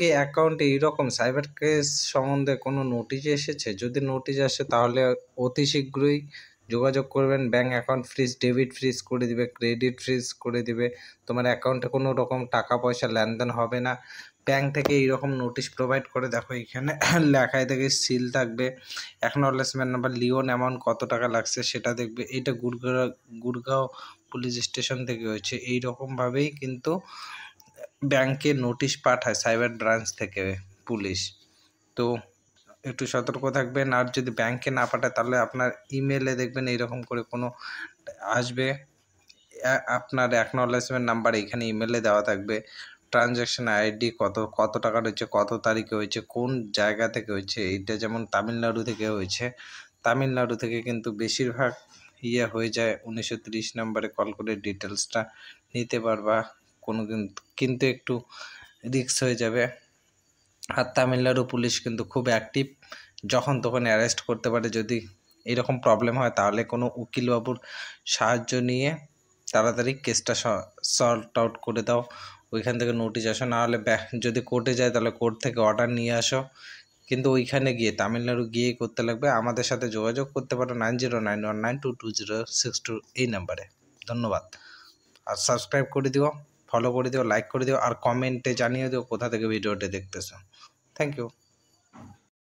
কি অ্যাকাউন্টে এইরকম সাইবার কেস সম্বন্ধে কোনো নোটিশ এসেছে? যদি নোটিশ আসে তাহলে অতি শীঘ্রই যোগাযোগ করবেন। Bank account freeze, debit fridge করে দিবে, ক্রেডিট ফ্রিজ করে দিবে। তোমার অ্যাকাউন্টে কোনো রকম টাকা পয়সা লেনদেন হবে না। ব্যাঙ্ক থেকে এইরকম নোটিশ প্রোভাইড করে। দেখো এখানে লেখায় থেকে সিল থাকবে, অ্যাকনলেজমেন্ট নাম্বার, লিওন অ্যামাউন্ট কত টাকা লাগছে সেটা দেখবে। এটা গুড়গাঁও পুলিশ স্টেশন থেকে হয়েছে। এইরকমভাবেই কিন্তু ব্যাংকে নোটিশ পাঠায় সাইবার ব্রাঞ্চ থেকে পুলিশ। তো একটু সতর্ক থাকবেন। আর যদি ব্যাংকে না পাঠায় তাহলে আপনার ইমেলে দেখবেন এইরকম করে কোনো আসবে, আপনার অ্যাকনলেজমেন্ট নাম্বার এখানে ইমেলে দেওয়া থাকবে, ট্রানজ্যাকশন আইডি, কত টাকা হয়েছে, কত তারিখে হয়েছে, কোন জায়গা থেকে হয়েছে। এইটা যেমন তামিলনাড়ু থেকে হয়েছে, তামিলনাড়ু থেকে কিন্তু বেশিরভাগ হয়ে যায়। 1930 নম্বরে কল করে ডিটেলসটা নিতে পারবা। কোনো কিন্তু একটু রিস্ক হয়ে যাবে। আর তামিলনাড়ু পুলিশ কিন্তু খুব অ্যাক্টিভ, যখন তখন অ্যারেস্ট করতে পারে। যদি এরকম প্রবলেম হয় তাহলে কোনো উকিলবাবুর সাহায্য নিয়ে তাড়াতাড়ি কেসটা সর্ট আউট করে দাও। ওইখান থেকে নোটিশ আসো, না হলে যদি কোর্টে যায় তাহলে কোর্ট থেকে অর্ডার নিয়ে আসো। কিন্তু ওইখানে গিয়ে তামিলনাড়ু গিয়েই করতে লাগবে। আমাদের সাথে যোগাযোগ করতে পারো 9091922062 এই নাম্বারে। ধন্যবাদ। আর সাবস্ক্রাইব করে দিও, ফলো করে দিও, লাইক করে দিও, আর কমেন্টে জানিয়ে দিও কোথা থেকে ভিডিওটি দেখতেছো। Thank you.